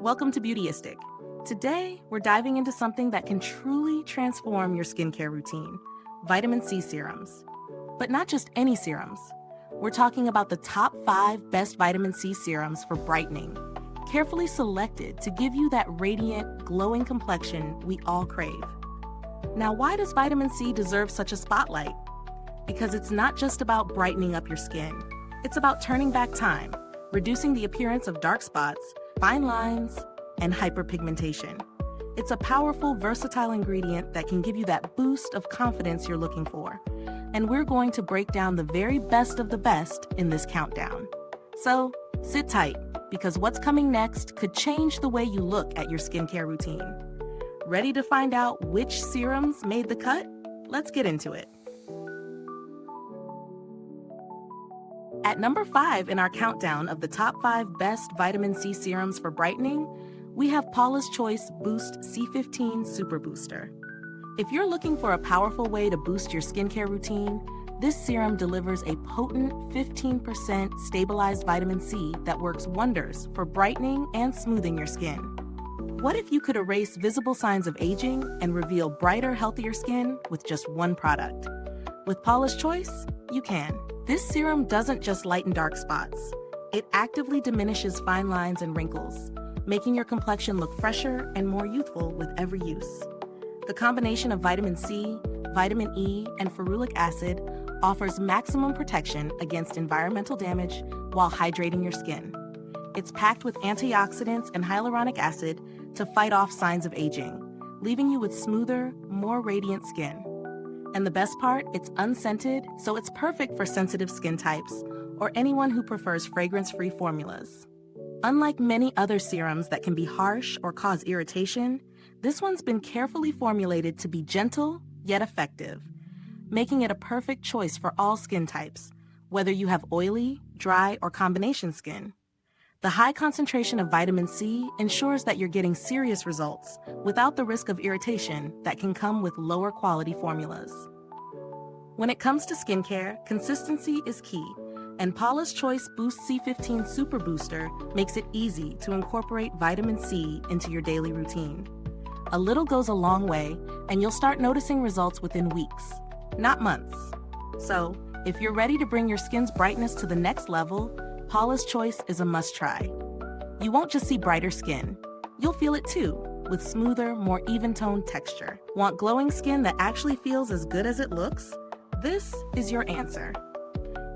Welcome to Beautyistic. Today, we're diving into something that can truly transform your skincare routine, vitamin C serums. But not just any serums. We're talking about the top 5 best vitamin C serums for brightening, carefully selected to give you that radiant, glowing complexion we all crave. Now, why does vitamin C deserve such a spotlight? Because it's not just about brightening up your skin. It's about turning back time, reducing the appearance of dark spots, fine lines, and hyperpigmentation. It's a powerful, versatile ingredient that can give you that boost of confidence you're looking for. And we're going to break down the very best of the best in this countdown. So, sit tight, because what's coming next could change the way you look at your skincare routine. Ready to find out which serums made the cut? Let's get into it. At number 5 in our countdown of the top 5 best vitamin C serums for brightening, we have Paula's Choice Boost C15 Super Booster. If you're looking for a powerful way to boost your skincare routine, this serum delivers a potent 15% stabilized vitamin C that works wonders for brightening and smoothing your skin. What if you could erase visible signs of aging and reveal brighter, healthier skin with just one product? With Paula's Choice, you can. This serum doesn't just lighten dark spots. It actively diminishes fine lines and wrinkles, making your complexion look fresher and more youthful with every use. The combination of vitamin C, vitamin E, and ferulic acid offers maximum protection against environmental damage while hydrating your skin. It's packed with antioxidants and hyaluronic acid to fight off signs of aging, leaving you with smoother, more radiant skin. And the best part, it's unscented, so it's perfect for sensitive skin types or anyone who prefers fragrance-free formulas. Unlike many other serums that can be harsh or cause irritation, this one's been carefully formulated to be gentle yet effective, making it a perfect choice for all skin types, whether you have oily, dry, or combination skin. The high concentration of vitamin C ensures that you're getting serious results without the risk of irritation that can come with lower quality formulas. When it comes to skincare, consistency is key, and Paula's Choice Boost C15 Super Booster makes it easy to incorporate vitamin C into your daily routine. A little goes a long way, and you'll start noticing results within weeks, not months. So, if you're ready to bring your skin's brightness to the next level, Paula's Choice is a must-try. You won't just see brighter skin. You'll feel it too, with smoother, more even-toned texture. Want glowing skin that actually feels as good as it looks? This is your answer.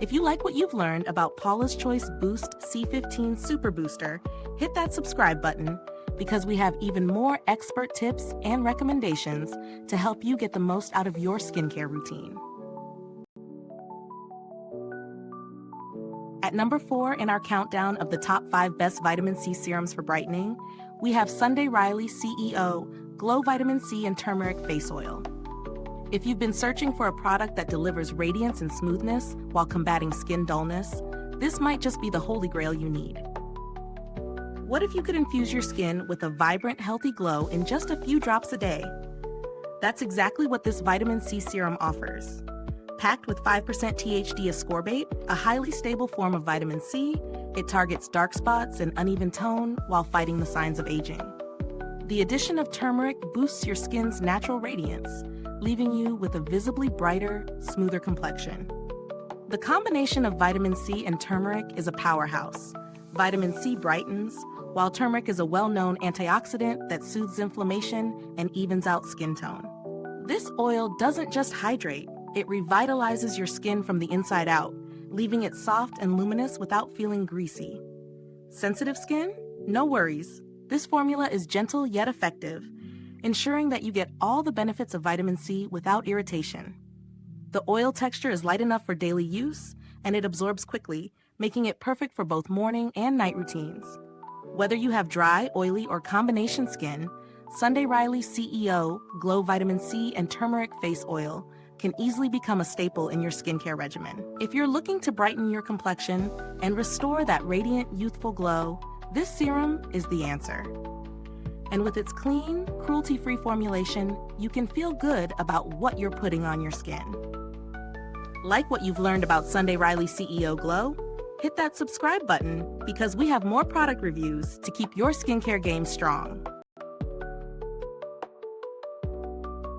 If you like what you've learned about Paula's Choice Boost C15 Super Booster, hit that subscribe button because we have even more expert tips and recommendations to help you get the most out of your skincare routine. At number 4 in our countdown of the top 5 best vitamin C serums for brightening, we have Sunday Riley C.E.O. Glow Vitamin C and Turmeric Face Oil. If you've been searching for a product that delivers radiance and smoothness while combating skin dullness, this might just be the holy grail you need. What if you could infuse your skin with a vibrant, healthy glow in just a few drops a day? That's exactly what this vitamin C serum offers. Packed with 5% THD ascorbate, a highly stable form of vitamin C, it targets dark spots and uneven tone while fighting the signs of aging. The addition of turmeric boosts your skin's natural radiance, leaving you with a visibly brighter, smoother complexion. The combination of vitamin C and turmeric is a powerhouse. Vitamin C brightens, while turmeric is a well-known antioxidant that soothes inflammation and evens out skin tone. This oil doesn't just hydrate, it revitalizes your skin from the inside out, leaving it soft and luminous without feeling greasy. Sensitive skin? No worries. This formula is gentle yet effective, ensuring that you get all the benefits of vitamin C without irritation. The oil texture is light enough for daily use, and it absorbs quickly, making it perfect for both morning and night routines. Whether you have dry, oily, or combination skin, Sunday Riley C.E.O. Glow Vitamin C and Turmeric Face Oil can easily become a staple in your skincare regimen. If you're looking to brighten your complexion and restore that radiant, youthful glow, this serum is the answer. And with its clean, cruelty-free formulation, you can feel good about what you're putting on your skin. Like what you've learned about Sunday Riley C.E.O. Glow? hit that subscribe button because we have more product reviews to keep your skincare game strong.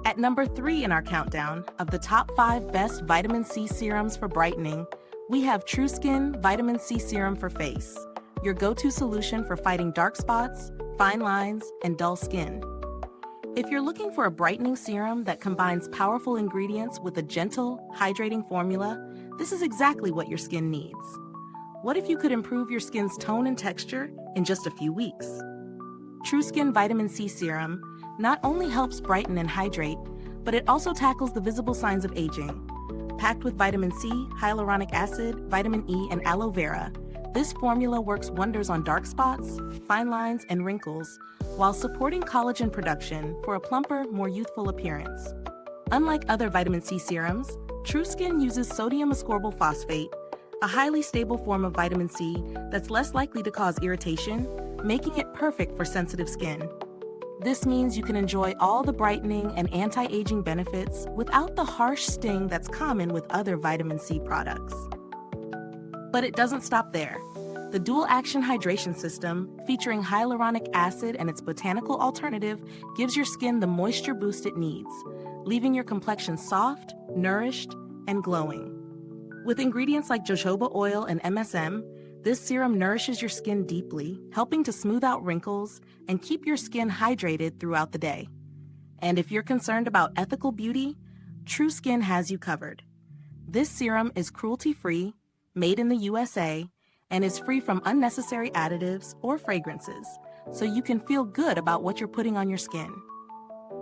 At number 3 in our countdown of the top 5 best vitamin C serums for brightening, we have TruSkin Vitamin C Serum for Face, your go-to solution for fighting dark spots, fine lines, and dull skin. If you're looking for a brightening serum that combines powerful ingredients with a gentle, hydrating formula, this is exactly what your skin needs. What if you could improve your skin's tone and texture in just a few weeks? TruSkin Vitamin C Serum not only helps brighten and hydrate, but it also tackles the visible signs of aging. Packed with vitamin C, hyaluronic acid, vitamin E, and aloe vera, this formula works wonders on dark spots, fine lines, and wrinkles, while supporting collagen production for a plumper, more youthful appearance. Unlike other vitamin C serums, TruSkin uses sodium ascorbyl phosphate, a highly stable form of vitamin C that's less likely to cause irritation, making it perfect for sensitive skin. This means you can enjoy all the brightening and anti-aging benefits without the harsh sting that's common with other vitamin C products. But it doesn't stop there. The dual-action hydration system, featuring hyaluronic acid and its botanical alternative, gives your skin the moisture boost it needs, leaving your complexion soft, nourished, and glowing. With ingredients like jojoba oil and MSM, this serum nourishes your skin deeply, helping to smooth out wrinkles and keep your skin hydrated throughout the day. And if you're concerned about ethical beauty, TruSkin has you covered. This serum is cruelty-free, made in the USA, and is free from unnecessary additives or fragrances, so you can feel good about what you're putting on your skin.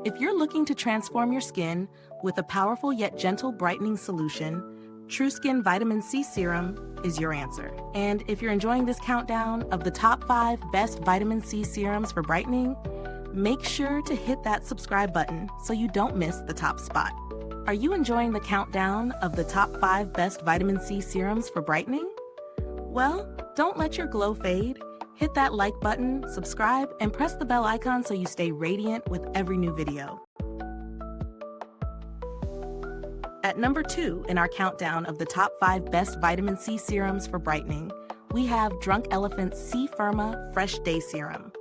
If you're looking to transform your skin with a powerful yet gentle brightening solution, TruSkin Vitamin C Serum is your answer. And if you're enjoying this countdown of the top 5 best vitamin C serums for brightening, make sure to hit that subscribe button so you don't miss the top spot. Are you enjoying the countdown of the top 5 best vitamin C serums for brightening? Well, don't let your glow fade. Hit that like button, subscribe, and press the bell icon so you stay radiant with every new video. At number 2 in our countdown of the top 5 best vitamin C serums for brightening, we have Drunk Elephant's C-Firma Fresh Day Serum.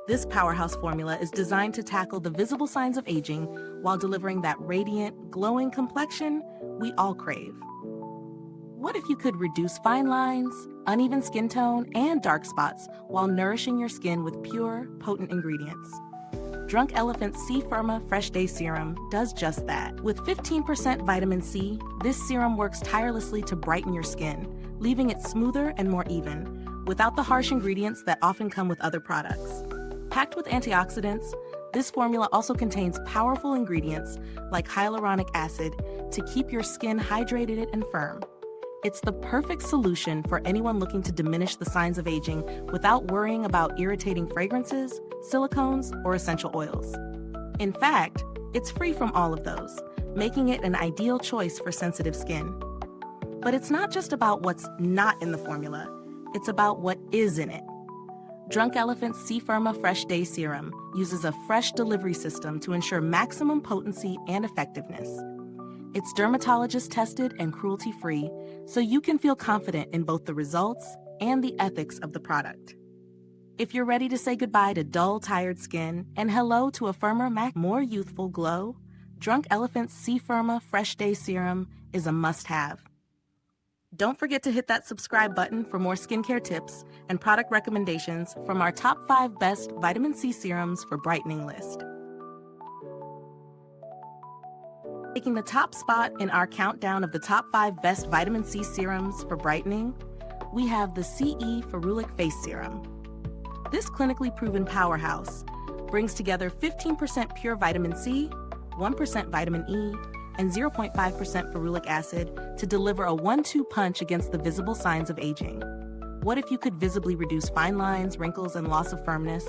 This powerhouse formula is designed to tackle the visible signs of aging while delivering that radiant, glowing complexion we all crave. What if you could reduce fine lines, uneven skin tone, and dark spots while nourishing your skin with pure, potent ingredients? Drunk Elephant's C-Firma Fresh Day Serum does just that. With 15% vitamin C, this serum works tirelessly to brighten your skin, leaving it smoother and more even, without the harsh ingredients that often come with other products. Packed with antioxidants, this formula also contains powerful ingredients like hyaluronic acid to keep your skin hydrated and firm. It's the perfect solution for anyone looking to diminish the signs of aging without worrying about irritating fragrances, silicones, or essential oils. In fact, it's free from all of those, making it an ideal choice for sensitive skin. But it's not just about what's not in the formula, it's about what is in it. Drunk Elephant's C-Firma Fresh Day Serum uses a fresh delivery system to ensure maximum potency and effectiveness. It's dermatologist-tested and cruelty-free, so you can feel confident in both the results and the ethics of the product. If you're ready to say goodbye to dull, tired skin and hello to a firmer, more youthful glow, Drunk Elephant's C-Firma Fresh Day Serum is a must-have. Don't forget to hit that subscribe button for more skincare tips and product recommendations from our top 5 best vitamin C serums for brightening list. Taking the top spot in our countdown of the top 5 best vitamin C serums for brightening, we have the C.E.O. Ferulic Face Serum. This clinically proven powerhouse brings together 15% pure vitamin C, 1% vitamin E, and 0.5% ferulic acid to deliver a 1-2 punch against the visible signs of aging. What if you could visibly reduce fine lines, wrinkles, and loss of firmness,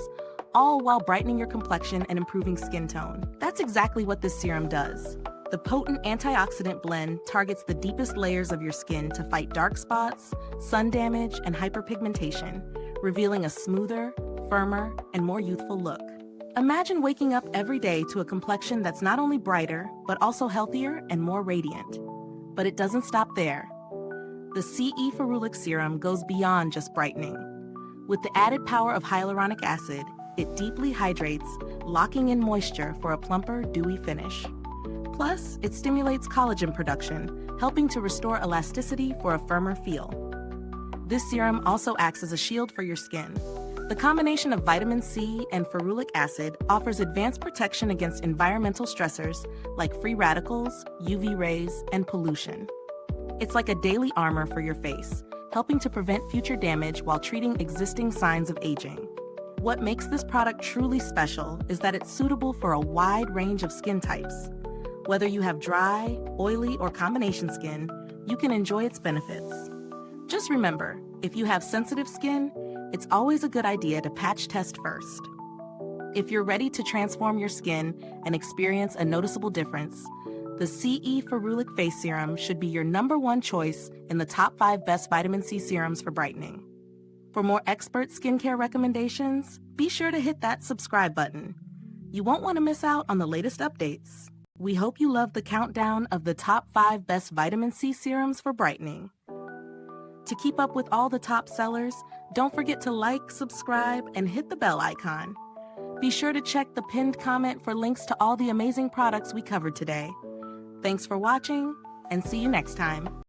all while brightening your complexion and improving skin tone? That's exactly what this serum does. The potent antioxidant blend targets the deepest layers of your skin to fight dark spots, sun damage, and hyperpigmentation, revealing a smoother, firmer, and more youthful look. Imagine waking up every day to a complexion that's not only brighter, but also healthier and more radiant. But it doesn't stop there. The C.E. Ferulic serum goes beyond just brightening. With the added power of hyaluronic acid, it deeply hydrates, locking in moisture for a plumper, dewy finish. Plus, it stimulates collagen production, helping to restore elasticity for a firmer feel. This serum also acts as a shield for your skin. The combination of vitamin C and ferulic acid offers advanced protection against environmental stressors like free radicals, UV rays, and pollution. It's like a daily armor for your face, helping to prevent future damage while treating existing signs of aging. What makes this product truly special is that it's suitable for a wide range of skin types. Whether you have dry, oily, or combination skin, you can enjoy its benefits. Just remember, if you have sensitive skin, it's always a good idea to patch test first. If you're ready to transform your skin and experience a noticeable difference, the C.E. Ferulic Face Serum should be your #1 choice in the top 5 best vitamin C serums for brightening. For more expert skincare recommendations, be sure to hit that subscribe button. You won't want to miss out on the latest updates. We hope you love the countdown of the top 5 best vitamin C serums for brightening. To keep up with all the top sellers, don't forget to like, subscribe, and hit the bell icon. Be sure to check the pinned comment for links to all the amazing products we covered today. Thanks for watching, and see you next time.